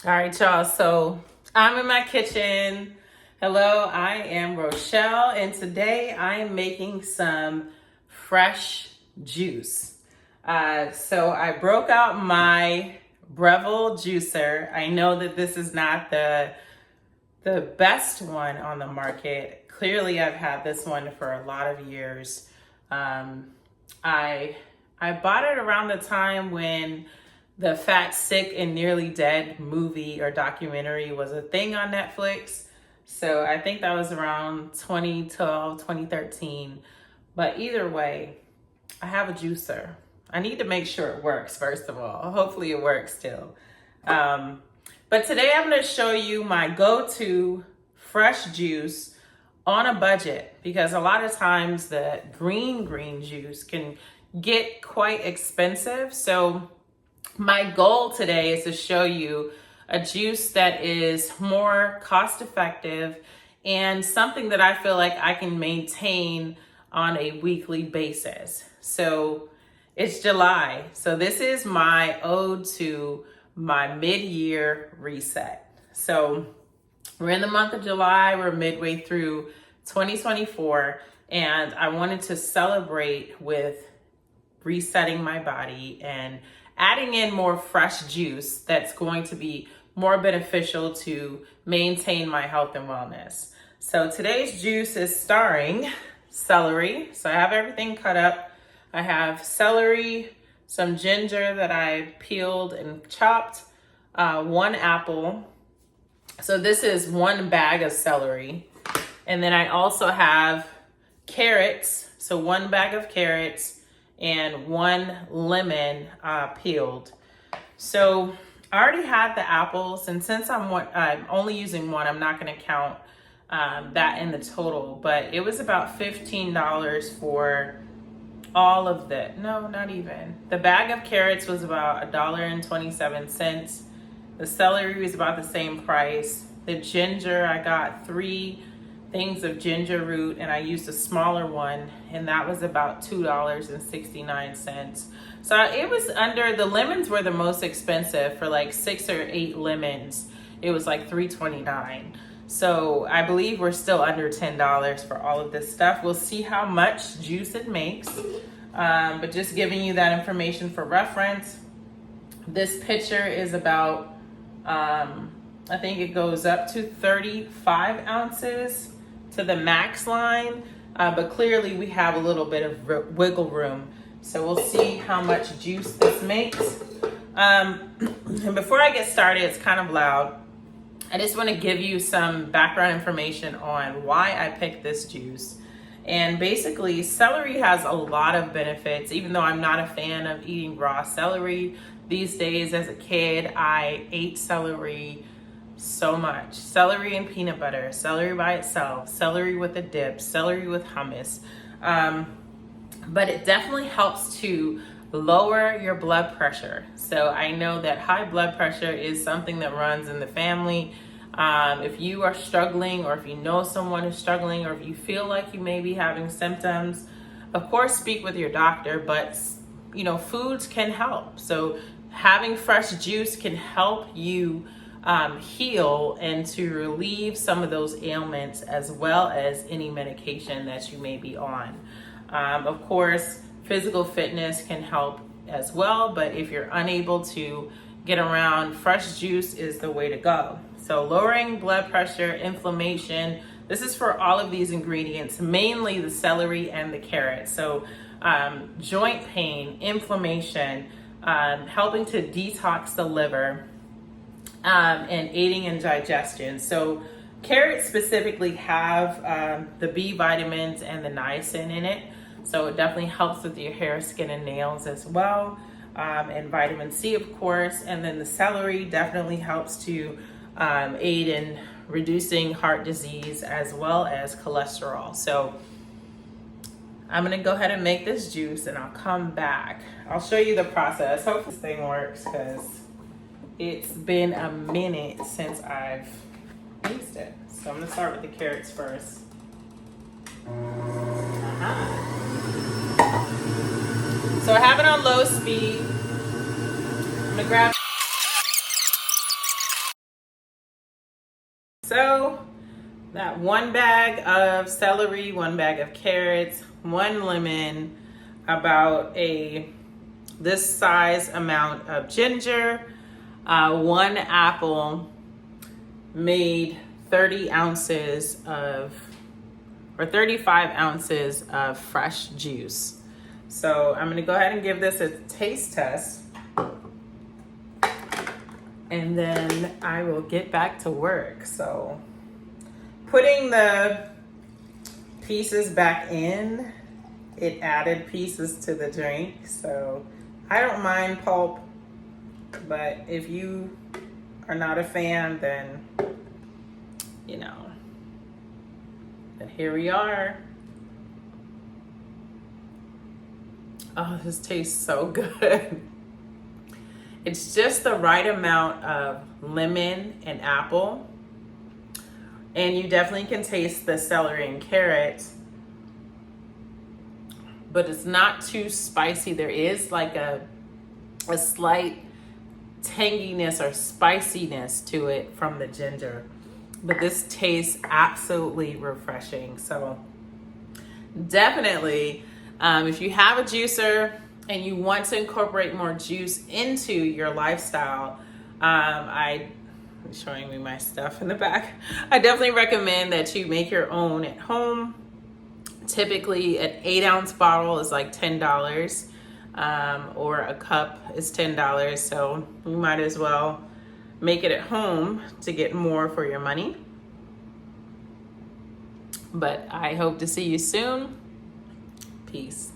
All right, y'all. So I'm in my kitchen. Hello, I am Rochelle, and today I am making some fresh juice. So I broke out my Breville juicer. I know that this is not the best one on the market. Clearly, I've had this one for a lot of years. I I bought it around the time when the Fat, Sick, and Nearly Dead movie or documentary was a thing on Netflix. So I think that was around 2012, 2013. But either way, I have a juicer. I need to make sure it works, first of all. Hopefully it works still. But today I'm going to show you my go-to fresh juice on a budget, because a lot of times the green juice can get quite expensive. So my goal today is to show you a juice that is more cost effective and something that I feel like I can maintain on a weekly basis. So it's July. So this is my ode to my mid-year reset. So we're in the month of July. We're midway through 2024, and I wanted to celebrate with resetting my body and adding in more fresh juice that's going to be more beneficial to maintain my health and wellness. So today's juice is starring celery. So I have everything cut up. I have celery, some ginger that I peeled and chopped, one apple. So this is one bag of celery. And then I also have carrots. So one bag of carrots and one lemon peeled. So I already had the apples, and since I'm only using one, I'm not gonna count that in the total, but it was about $15 for all of the, no, not even. The bag of carrots was about $1.27. The celery was about the same price. The ginger, I got 3 things of ginger root, and I used a smaller one, and that was about $2.69. So it was under, the lemons were the most expensive. For like 6 or 8 lemons, it was like $3.29. So I believe we're still under $10 for all of this stuff. We'll see how much juice it makes, but just giving you that information for reference. This pitcher is about, I think it goes up to 35 ounces to the max line, but clearly we have a little bit of wiggle room. So we'll see how much juice this makes. And before I get started, it's kind of loud. I just want to give you some background information on why I picked this juice. And basically, celery has a lot of benefits, even though I'm not a fan of eating raw celery. These days, as a kid, I ate celery so much. Celery and peanut butter, celery by itself, celery with a dip, celery with hummus. But it definitely helps to lower your blood pressure. So I know that high blood pressure is something that runs in the family. If you are struggling, or if you know someone who's struggling, or if you feel like you may be having symptoms, of course, speak with your doctor, but you know, foods can help. So having fresh juice can help you heal and to relieve some of those ailments, as well as any medication that you may be on. Of course, physical fitness can help as well, but if you're unable to get around, fresh juice is the way to go. So lowering blood pressure, inflammation, this is for all of these ingredients, mainly the celery and the carrot. So joint pain, inflammation, helping to detox the liver, and aiding in digestion. So carrots specifically have the B vitamins and the niacin in it. So it definitely helps with your hair, skin, and nails as well. And vitamin C, of course. And then the celery definitely helps to aid in reducing heart disease as well as cholesterol. So I'm gonna go ahead and make this juice, and I'll come back. I'll show you the process. Hope this thing works, because it's been a minute since I've used it. So I'm gonna start with the carrots first. So I have it on low speed. I'm gonna grab So that 1 bag of celery, 1 bag of carrots, 1 lemon, about this size amount of ginger, 1 apple, made 30 ounces of, or 35 ounces of fresh juice. So I'm gonna go ahead and give this a taste test, and then I will get back to work. So putting the pieces back in, it added pieces to the drink. So I don't mind pulp, but if you are not a fan, then, you know, but here we are. Oh, this tastes so good. It's just the right amount of lemon and apple. And you definitely can taste the celery and carrot, but it's not too spicy. There is like a slight tanginess or spiciness to it from the ginger, but this tastes absolutely refreshing. So definitely, if you have a juicer and you want to incorporate more juice into your lifestyle, I'm showing me my stuff in the back. I definitely recommend that you make your own at home. Typically an 8-ounce bottle is like $10, or a cup is $10. So you might as well make it at home to get more for your money. But I hope to see you soon. Peace.